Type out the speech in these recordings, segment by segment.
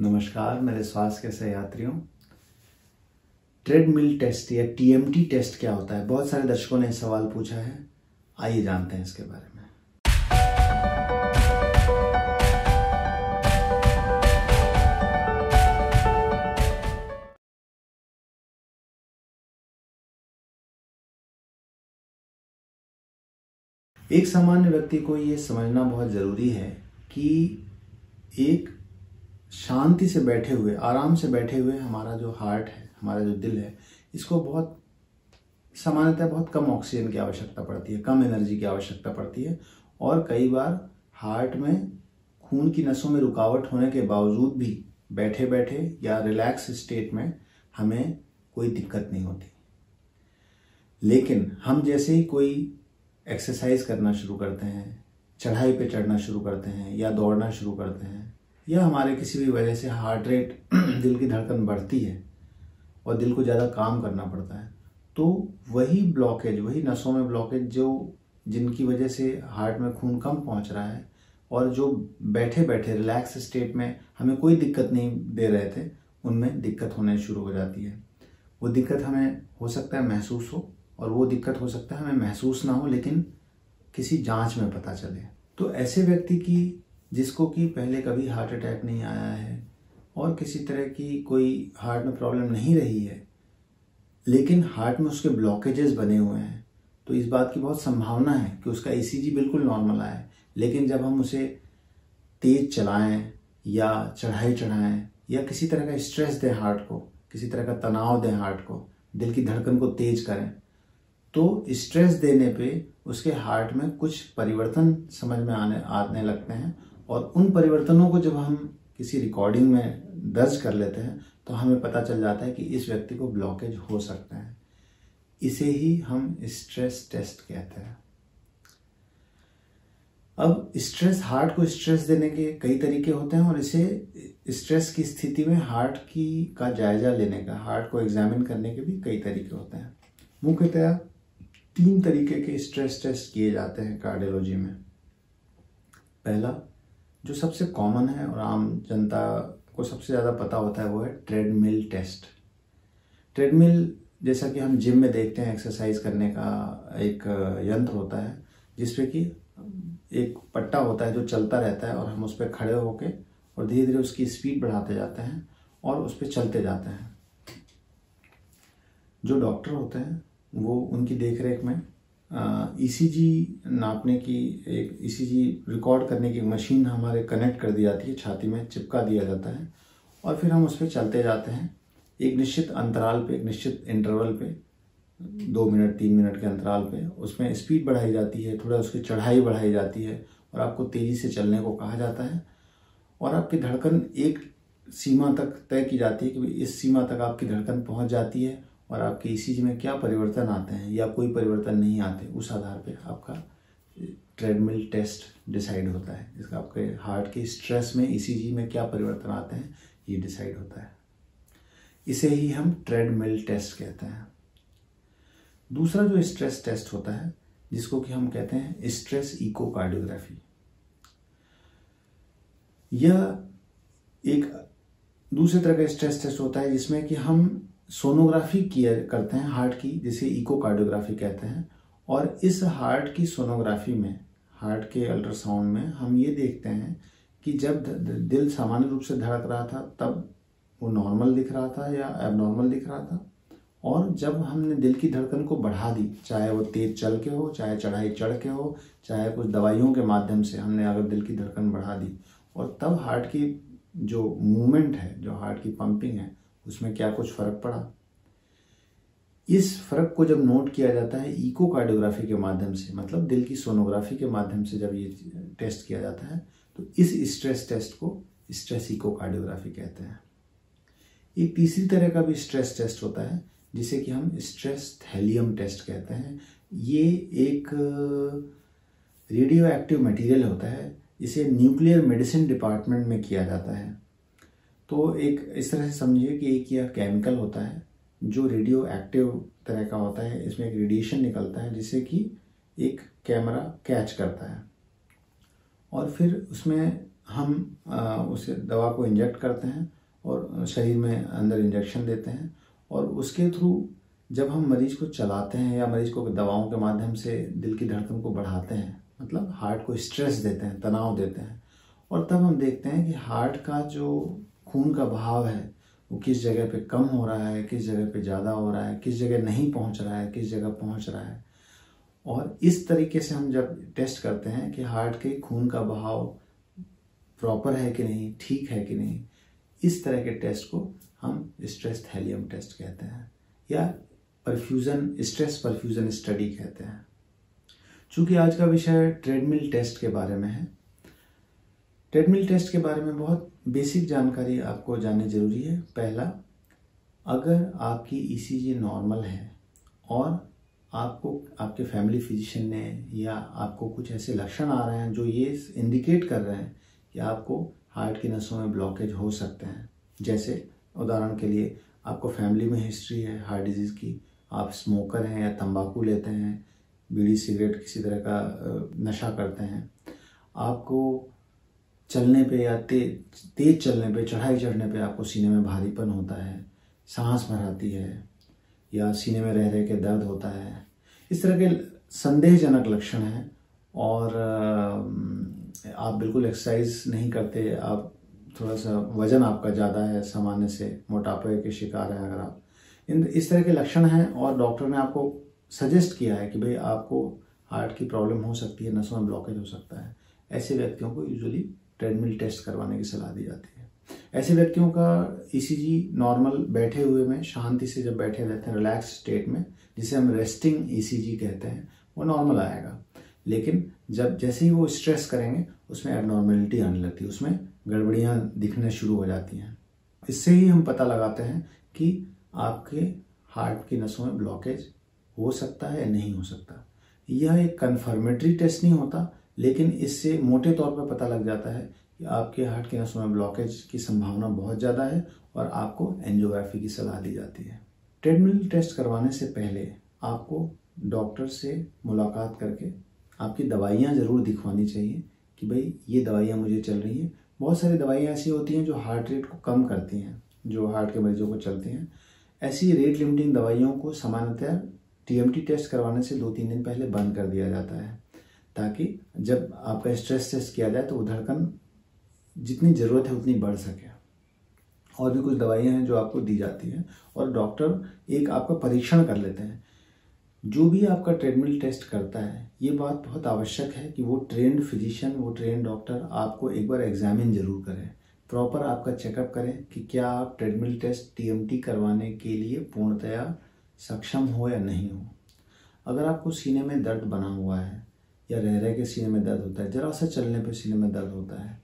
नमस्कार मेरे स्वास्थ्य के सहयात्रियों। ट्रेडमिल टेस्ट या टीएमटी टेस्ट क्या होता है? बहुत सारे दर्शकों ने सवाल पूछा है, आइए जानते हैं इसके बारे में। एक सामान्य व्यक्ति को ये समझना बहुत ज़रूरी है कि एक शांति से बैठे हुए, आराम से बैठे हुए हमारा जो हार्ट है, हमारा जो दिल है, इसको बहुत सामान्यतः बहुत कम ऑक्सीजन की आवश्यकता पड़ती है, कम एनर्जी की आवश्यकता पड़ती है। और कई बार हार्ट में खून की नसों में रुकावट होने के बावजूद भी बैठे बैठे या रिलैक्स स्टेट में हमें कोई दिक्कत नहीं होती। लेकिन हम जैसे ही कोई एक्सरसाइज करना शुरू करते हैं, चढ़ाई पे चढ़ना शुरू करते हैं या दौड़ना शुरू करते हैं, या हमारे किसी भी वजह से हार्ट रेट दिल की धड़कन बढ़ती है और दिल को ज़्यादा काम करना पड़ता है, तो वही ब्लॉकेज, वही नसों में ब्लॉकेज जो जिनकी वजह से हार्ट में खून कम पहुंच रहा है और जो बैठे बैठे रिलैक्स स्टेट में हमें कोई दिक्कत नहीं दे रहे थे, उनमें दिक्कत होने शुरू हो जाती है। वो दिक्कत हमें हो सकता है महसूस हो और वो दिक्कत हो सकता है हमें महसूस ना हो, लेकिन किसी जांच में पता चले। तो ऐसे व्यक्ति की जिसको कि पहले कभी हार्ट अटैक नहीं आया है और किसी तरह की कोई हार्ट में प्रॉब्लम नहीं रही है, लेकिन हार्ट में उसके ब्लॉकेजेस बने हुए हैं, तो इस बात की बहुत संभावना है कि उसका ईसीजी बिल्कुल नॉर्मल आए। लेकिन जब हम उसे तेज चलाएं या चढ़ाई चढ़ाएं या किसी तरह का स्ट्रेस दें हार्ट को, किसी तरह का तनाव दें हार्ट को, दिल की धड़कन को तेज करें, तो स्ट्रेस देने पे उसके हार्ट में कुछ परिवर्तन समझ में आने लगते हैं। और उन परिवर्तनों को जब हम किसी रिकॉर्डिंग में दर्ज कर लेते हैं तो हमें पता चल जाता है कि इस व्यक्ति को ब्लॉकेज हो सकता है। इसे ही हम स्ट्रेस टेस्ट कहते हैं। अब स्ट्रेस, हार्ट को स्ट्रेस देने के कई तरीके होते हैं और इसे स्ट्रेस की स्थिति में हार्ट का जायजा लेने का, हार्ट को एग्जामिन करने के भी कई तरीके होते हैं। मुख्यतः 3 तरीके के स्ट्रेस टेस्ट किए जाते हैं कार्डियोलॉजी में। पहला, जो सबसे कॉमन है और आम जनता को सबसे ज़्यादा पता होता है, वो है ट्रेडमिल टेस्ट। ट्रेडमिल जैसा कि हम जिम में देखते हैं, एक्सरसाइज करने का एक यंत्र होता है जिसपे कि एक पट्टा होता है जो चलता रहता है और हम उस पर खड़े होके और धीरे धीरे उसकी स्पीड बढ़ाते जाते हैं और उस पर चलते जाते हैं। जो डॉक्टर होते हैं वो उनकी देखरेख में ईसीजी नापने की, एक ईसीजी रिकॉर्ड करने की मशीन हमारे कनेक्ट कर दी जाती है, छाती में चिपका दिया जाता है और फिर हम उस पर चलते जाते हैं एक निश्चित अंतराल पे, एक निश्चित इंटरवल पे, 2 मिनट 3 मिनट के अंतराल पे। उसमें स्पीड बढ़ाई जाती है, थोड़ा उसकी चढ़ाई बढ़ाई जाती है और आपको तेज़ी से चलने को कहा जाता है और आपकी धड़कन एक सीमा तक तय की जाती है कि इस सीमा तक आपकी धड़कन पहुँच जाती है और आपके ईसीजी में क्या परिवर्तन आते हैं या कोई परिवर्तन नहीं आते, उस आधार पे आपका ट्रेडमिल टेस्ट डिसाइड होता है। जिसका आपके हार्ट के स्ट्रेस में, ईसीजी में क्या परिवर्तन आते हैं, ये डिसाइड होता है। इसे ही हम ट्रेडमिल टेस्ट कहते हैं। दूसरा जो स्ट्रेस टेस्ट होता है, जिसको कि हम कहते हैं स्ट्रेस इकोकार्डियोग्राफी, यह एक दूसरे तरह का स्ट्रेस टेस्ट होता है जिसमें कि हम सोनोग्राफी करते हैं हार्ट की, जिसे इकोकार्डियोग्राफी कहते हैं। और इस हार्ट की सोनोग्राफी में, हार्ट के अल्ट्रासाउंड में हम ये देखते हैं कि जब दिल सामान्य रूप से धड़क रहा था तब वो नॉर्मल दिख रहा था या एबनॉर्मल दिख रहा था, और जब हमने दिल की धड़कन को बढ़ा दी, चाहे वो तेज चल के हो, चाहे चढ़ाई चढ़ के हो, चाहे कुछ दवाइयों के माध्यम से हमने अगर दिल की धड़कन बढ़ा दी, और तब हार्ट की जो मूवमेंट है, जो हार्ट की पंपिंग है, उसमें क्या कुछ फर्क पड़ा। इस फर्क को जब नोट किया जाता है इकोकार्डियोग्राफी के माध्यम से, मतलब दिल की सोनोग्राफी के माध्यम से जब ये टेस्ट किया जाता है, तो इस स्ट्रेस टेस्ट को स्ट्रेस इकोकार्डियोग्राफी कहते हैं। एक तीसरी तरह का भी स्ट्रेस टेस्ट होता है जिसे कि हम स्ट्रेस थैलियम टेस्ट कहते हैं। ये एक रेडियो एक्टिव मटीरियल होता है, इसे न्यूक्लियर मेडिसिन डिपार्टमेंट में किया जाता है। तो एक इस तरह से समझिए कि एक यह केमिकल होता है जो रेडियो एक्टिव तरह का होता है। इसमें एक रेडिएशन निकलता है जिसे कि एक कैमरा कैच करता है और फिर उसमें हम उसे दवा को इंजेक्ट करते हैं और शरीर में अंदर इंजेक्शन देते हैं, और उसके थ्रू जब हम मरीज को चलाते हैं या मरीज को दवाओं के माध्यम से दिल की धड़कन को बढ़ाते हैं, मतलब हार्ट को स्ट्रेस देते हैं, तनाव देते हैं, और तब हम देखते हैं कि हार्ट का जो खून का बहाव है वो किस जगह पे कम हो रहा है, किस जगह पे ज़्यादा हो रहा है, किस जगह नहीं पहुंच रहा है, किस जगह पहुंच रहा है। और इस तरीके से हम जब टेस्ट करते हैं कि हार्ट के खून का बहाव प्रॉपर है कि नहीं, ठीक है कि नहीं, इस तरह के टेस्ट को हम स्ट्रेस थैलियम टेस्ट कहते हैं या परफ्यूजन, स्ट्रेस परफ्यूजन स्टडी कहते हैं। चूंकि आज का विषय ट्रेडमिल टेस्ट के बारे में है, ट्रेडमिल टेस्ट के बारे में बहुत बेसिक जानकारी आपको जाननी जरूरी है। पहला, अगर आपकी ईसीजी नॉर्मल है और आपको आपके फैमिली फिजिशियन ने या आपको कुछ ऐसे लक्षण आ रहे हैं जो ये इंडिकेट कर रहे हैं कि आपको हार्ट की नसों में ब्लॉकेज हो सकते हैं, जैसे उदाहरण के लिए आपको फैमिली में हिस्ट्री है हार्ट डिजीज़ की, आप स्मोकर हैं या तंबाकू लेते हैं, बीड़ी सिगरेट किसी तरह का नशा करते हैं, आपको चलने पे या तेज चलने पे, चढ़ाई चढ़ने पे आपको सीने में भारीपन होता है, सांस भराती है या सीने में रह रह के दर्द होता है, इस तरह के संदेहजनक लक्षण हैं, और आप बिल्कुल एक्सरसाइज नहीं करते, आप थोड़ा सा वजन आपका ज़्यादा है सामान्य से, मोटापे के शिकार हैं, अगर आप इस तरह के लक्षण हैं और डॉक्टर ने आपको सजेस्ट किया है कि भाई आपको हार्ट की प्रॉब्लम हो सकती है, नसों में ब्लॉकेज हो सकता है, ऐसे व्यक्तियों को यूजुअली ट्रेडमिल टेस्ट करवाने की सलाह दी जाती है। ऐसे व्यक्तियों का ईसीजी नॉर्मल बैठे हुए में शांति से जब बैठे रहते हैं रिलैक्स स्टेट में, जिसे हम रेस्टिंग ईसीजी कहते हैं, वो नॉर्मल आएगा। लेकिन जब जैसे ही वो स्ट्रेस करेंगे उसमें एबनॉर्मेलिटी आने लगती है, उसमें गड़बड़ियाँ दिखने शुरू हो जाती हैं। इससे ही हम पता लगाते हैं कि आपके हार्ट की नसों में ब्लॉकेज हो सकता है या नहीं हो सकता। यह एक कन्फर्मेटरी टेस्ट नहीं होता, लेकिन इससे मोटे तौर पर पता लग जाता है कि आपके हार्ट की नसों में ब्लॉकेज की संभावना बहुत ज़्यादा है और आपको एंजियोग्राफी की सलाह दी जाती है। ट्रेडमिल टेस्ट करवाने से पहले आपको डॉक्टर से मुलाकात करके आपकी दवाइयाँ ज़रूर दिखवानी चाहिए कि भाई ये दवाइयाँ मुझे चल रही हैं। बहुत सारी दवाइयाँ ऐसी होती हैं जो हार्ट रेट को कम करती हैं, जो हार्ट के मरीजों को चलती हैं। ऐसी रेट लिमिटिंग दवाइयों को सामान्यतः टीएमटी टेस्ट करवाने से 2-3 दिन पहले बंद कर दिया जाता है, ताकि जब आपका स्ट्रेस टेस्ट किया जाए तो वो धड़कन जितनी ज़रूरत है उतनी बढ़ सके। और भी कुछ दवाइयाँ हैं जो आपको दी जाती हैं और डॉक्टर एक आपका परीक्षण कर लेते हैं। जो भी आपका ट्रेडमिल टेस्ट करता है, ये बात बहुत आवश्यक है कि वो ट्रेंड फिजिशियन, वो ट्रेंड डॉक्टर आपको एक बार एग्जामिन जरूर करें, प्रॉपर आपका चेकअप करें कि क्या आप ट्रेडमिल टेस्ट टीएमटी करवाने के लिए पूर्णतया सक्षम हो या नहीं हो। अगर आपको सीने में दर्द बना हुआ है या रह रह के सीने में दर्द होता है, जरा सा चलने पे सीने में दर्द होता है,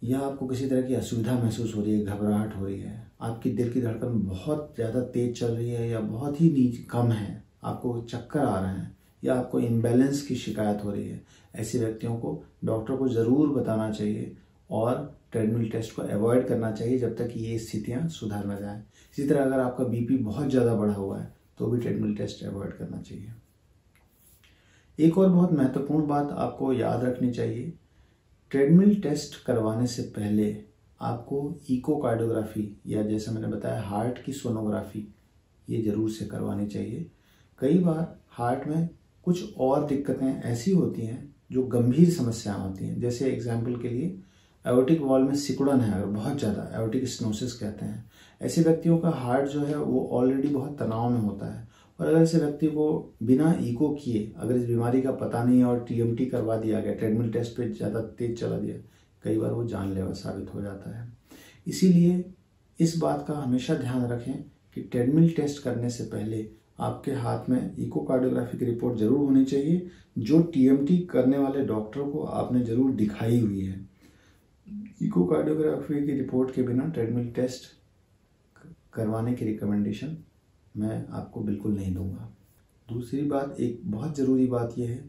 या आपको किसी तरह की असुविधा महसूस हो रही है, घबराहट हो रही है, आपकी दिल की धड़कन बहुत ज़्यादा तेज चल रही है या बहुत ही कम है, आपको चक्कर आ रहे हैं या आपको इम्बैलेंस की शिकायत हो रही है, ऐसे व्यक्तियों को डॉक्टर को ज़रूर बताना चाहिए और ट्रेडमिल टेस्ट को अवॉइड करना चाहिए जब तक ये स्थितियाँ सुधर न जाए। इसी तरह अगर आपका बीपी बहुत ज़्यादा बढ़ा हुआ है तो भी ट्रेडमिल टेस्ट अवॉइड करना चाहिए। एक और बहुत महत्वपूर्ण बात आपको याद रखनी चाहिए, ट्रेडमिल टेस्ट करवाने से पहले आपको इकोकार्डियोग्राफी या जैसे मैंने बताया हार्ट की सोनोग्राफी ये ज़रूर से करवानी चाहिए। कई बार हार्ट में कुछ और दिक्कतें ऐसी होती हैं जो गंभीर समस्याएं होती हैं, जैसे एग्जाम्पल के लिए एओर्टिक वॉल में सिकुड़न है, अगर बहुत ज़्यादा, एओर्टिक स्टेनोसिस कहते हैं, ऐसे व्यक्तियों का हार्ट जो है वो ऑलरेडी बहुत तनाव में होता है, और अगर ऐसे व्यक्ति को बिना इको किए अगर इस बीमारी का पता नहीं है और टीएमटी करवा दिया गया, ट्रेडमिल टेस्ट पे ज़्यादा तेज चला दिया, कई बार वो जानलेवा साबित हो जाता है। इसीलिए इस बात का हमेशा ध्यान रखें कि ट्रेडमिल टेस्ट करने से पहले आपके हाथ में इकोकार्डियोग्राफी की रिपोर्ट जरूर होनी चाहिए, जो टीएमटी करने वाले डॉक्टर को आपने जरूर दिखाई हुई है। इकोकार्डियोग्राफी की रिपोर्ट के बिना ट्रेडमिल टेस्ट करवाने की रिकमेंडेशन मैं आपको बिल्कुल नहीं दूंगा। दूसरी बात, एक बहुत ज़रूरी बात यह है,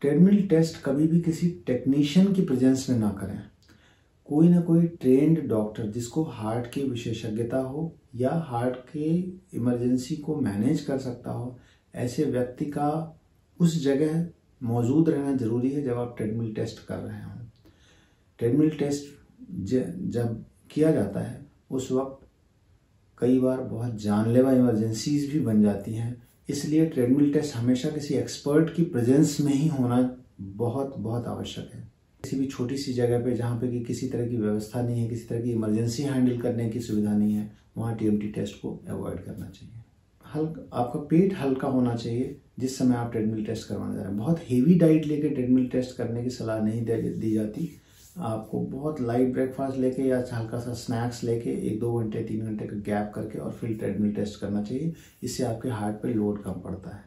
ट्रेडमिल टेस्ट कभी भी किसी टेक्नीशियन की प्रेजेंस में ना करें। कोई ना कोई ट्रेंड डॉक्टर जिसको हार्ट की विशेषज्ञता हो या हार्ट के इमरजेंसी को मैनेज कर सकता हो, ऐसे व्यक्ति का उस जगह मौजूद रहना जरूरी है जब आप ट्रेडमिल टेस्ट कर रहे हों। ट्रेडमिल टेस्ट जब किया जाता है उस वक्त कई बार बहुत जानलेवा इमरजेंसीज भी बन जाती हैं, इसलिए ट्रेडमिल टेस्ट हमेशा किसी एक्सपर्ट की प्रेजेंस में ही होना बहुत बहुत आवश्यक है। किसी भी छोटी सी जगह पे जहाँ पे कि किसी तरह की व्यवस्था नहीं है, किसी तरह की इमरजेंसी हैंडल करने की सुविधा नहीं है, वहाँ टीएमटी टेस्ट को अवॉइड करना चाहिए। आपका पेट हल्का होना चाहिए जिस समय आप ट्रेडमिल टेस्ट करवाने जा रहे हैं। बहुत हेवी डाइट लेके ट्रेडमिल टेस्ट करने की सलाह नहीं दी जाती। आपको बहुत लाइट ब्रेकफास्ट लेके या हल्का सा स्नैक्स लेके 1-2 घंटे 3 घंटे का गैप करके और फिर ट्रेडमिल टेस्ट करना चाहिए। इससे आपके हार्ट पे लोड कम पड़ता है।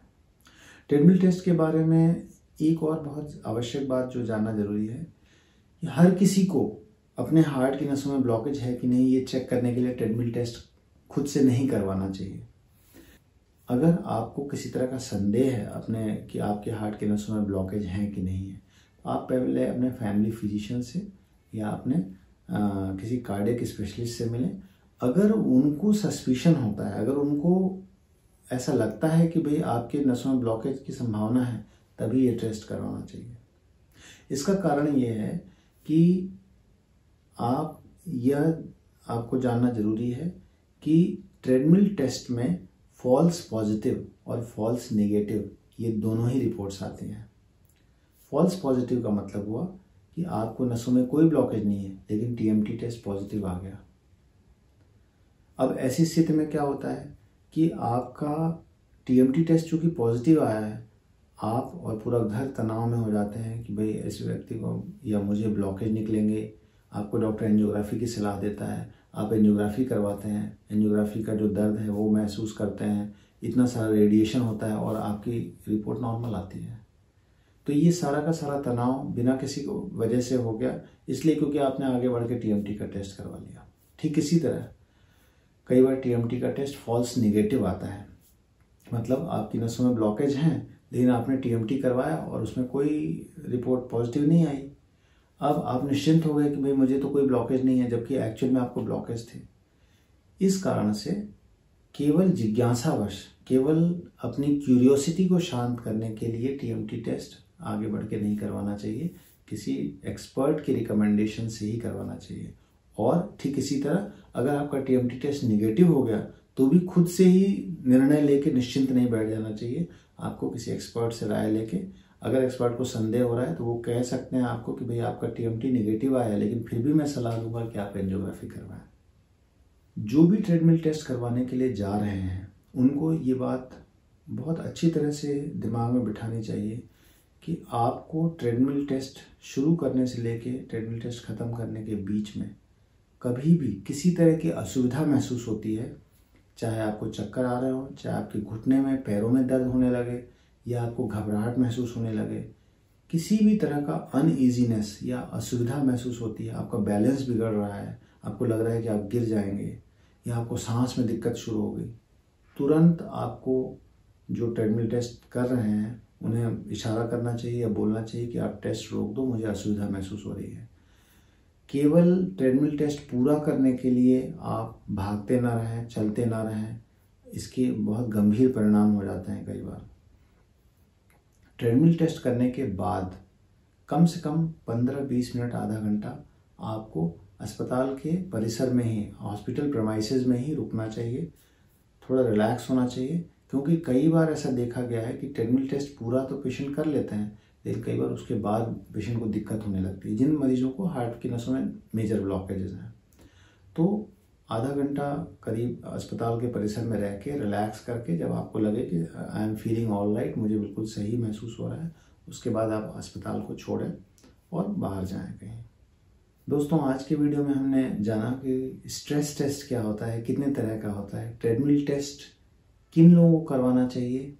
ट्रेडमिल टेस्ट के बारे में एक और बहुत आवश्यक बात जो जानना जरूरी है कि हर किसी को अपने हार्ट की नसों में ब्लॉकेज है कि नहीं ये चेक करने के लिए ट्रेडमिल टेस्ट खुद से नहीं करवाना चाहिए। अगर आपको किसी तरह का संदेह है कि आपके हार्ट की नसों में ब्लॉकेज है कि नहीं है, आप पहले अपने फैमिली फिजिशियन से या अपने किसी कार्डियक स्पेशलिस्ट से मिलें। अगर उनको सस्पिशन होता है, अगर उनको ऐसा लगता है कि भाई आपके नसों में ब्लॉकेज की संभावना है, तभी ये टेस्ट करवाना चाहिए। इसका कारण ये है कि आपको जानना जरूरी है कि ट्रेडमिल टेस्ट में फॉल्स पॉजिटिव और फॉल्स नेगेटिव ये दोनों ही रिपोर्ट्स आती हैं। फॉल्स पॉजिटिव का मतलब हुआ कि आपको नसों में कोई ब्लॉकेज नहीं है लेकिन टीएमटी टेस्ट पॉजिटिव आ गया। अब ऐसी स्थिति में क्या होता है कि आपका टीएमटी टेस्ट चूंकि पॉजिटिव आया है, आप और पूरा घर तनाव में हो जाते हैं कि भाई ऐसे व्यक्ति को या मुझे ब्लॉकेज निकलेंगे। आपको डॉक्टर एंजियोग्राफी की सलाह देता है, आप एंजियोग्राफी करवाते हैं। एंजियोग्राफी का जो दर्द है वो महसूस करते हैं, इतना सारा रेडिएशन होता है और आपकी रिपोर्ट नॉर्मल आती है। तो ये सारा का सारा तनाव बिना किसी वजह से हो गया, इसलिए क्योंकि आपने आगे बढ़ के टीएमटी का टेस्ट करवा लिया। ठीक इसी तरह कई बार टीएमटी का टेस्ट फॉल्स नेगेटिव आता है, मतलब आपकी नसों में ब्लॉकेज हैं लेकिन आपने टीएमटी करवाया और उसमें कोई रिपोर्ट पॉजिटिव नहीं आई। अब आप निश्चिंत हो गए कि भाई मुझे तो कोई ब्लॉकेज नहीं है, जबकि एक्चुअल में आपको ब्लॉकेज थे। इस कारण से केवल जिज्ञासावश, केवल अपनी क्यूरियोसिटी को शांत करने के लिए टीएमटी टेस्ट आगे बढ़ के नहीं करवाना चाहिए, किसी एक्सपर्ट की रिकमेंडेशन से ही करवाना चाहिए। और ठीक इसी तरह अगर आपका टीएमटी टेस्ट निगेटिव हो गया तो भी खुद से ही निर्णय लेके निश्चिंत नहीं बैठ जाना चाहिए। आपको किसी एक्सपर्ट से राय लेके, अगर एक्सपर्ट को संदेह हो रहा है तो वो कह सकते हैं आपको कि भाई आपका टीएमटी निगेटिव आया है, लेकिन फिर भी मैं सलाह दूंगा कि आप एंजियोग्राफी करवाएं। जो भी ट्रेडमिल टेस्ट करवाने के लिए जा रहे हैं उनको ये बात बहुत अच्छी तरह से दिमाग में बिठानी चाहिए कि आपको ट्रेडमिल टेस्ट शुरू करने से लेके ट्रेडमिल टेस्ट ख़त्म करने के बीच में कभी भी किसी तरह की असुविधा महसूस होती है, चाहे आपको चक्कर आ रहे हो, चाहे आपके घुटने में पैरों में दर्द होने लगे या आपको घबराहट महसूस होने लगे, किसी भी तरह का अनईजीनेस या असुविधा महसूस होती है, आपका बैलेंस बिगड़ रहा है, आपको लग रहा है कि आप गिर जाएंगे या आपको सांस में दिक्कत शुरू हो गई, तुरंत आपको जो ट्रेडमिल टेस्ट कर रहे हैं उन्हें इशारा करना चाहिए या बोलना चाहिए कि आप टेस्ट रोक दो, मुझे असुविधा महसूस हो रही है। केवल ट्रेडमिल टेस्ट पूरा करने के लिए आप भागते ना रहें, चलते ना रहें, इसके बहुत गंभीर परिणाम हो जाते हैं। कई बार ट्रेडमिल टेस्ट करने के बाद कम से कम 15-20 मिनट, आधा घंटा आपको अस्पताल के परिसर में ही, हॉस्पिटल प्रेमाइसेस में ही रुकना चाहिए, थोड़ा रिलैक्स होना चाहिए। क्योंकि कई बार ऐसा देखा गया है कि ट्रेडमिल टेस्ट पूरा तो पेशेंट कर लेते हैं लेकिन कई बार उसके बाद पेशेंट को दिक्कत होने लगती है, जिन मरीजों को हार्ट की नसों में मेजर ब्लॉकेजेस हैं। तो आधा घंटा करीब अस्पताल के परिसर में रह के रिलैक्स करके, जब आपको लगे कि I am feeling all right, मुझे बिल्कुल सही महसूस हो रहा है, उसके बाद आप अस्पताल को छोड़ें और बाहर जाएं कहीं। दोस्तों, आज के वीडियो में हमने जाना कि स्ट्रेस टेस्ट क्या होता है, कितने तरह का होता है, ट्रेडमिल टेस्ट किन लोगों को करवाना चाहिए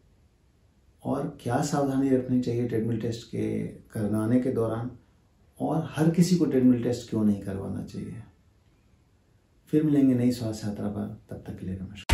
और क्या सावधानी रखनी चाहिए ट्रेडमिल टेस्ट के करवाने के दौरान, और हर किसी को ट्रेडमिल टेस्ट क्यों नहीं करवाना चाहिए। फिर मिलेंगे नई स्वास्थ्य यात्रा पर, तब तक के लिए नमस्कार।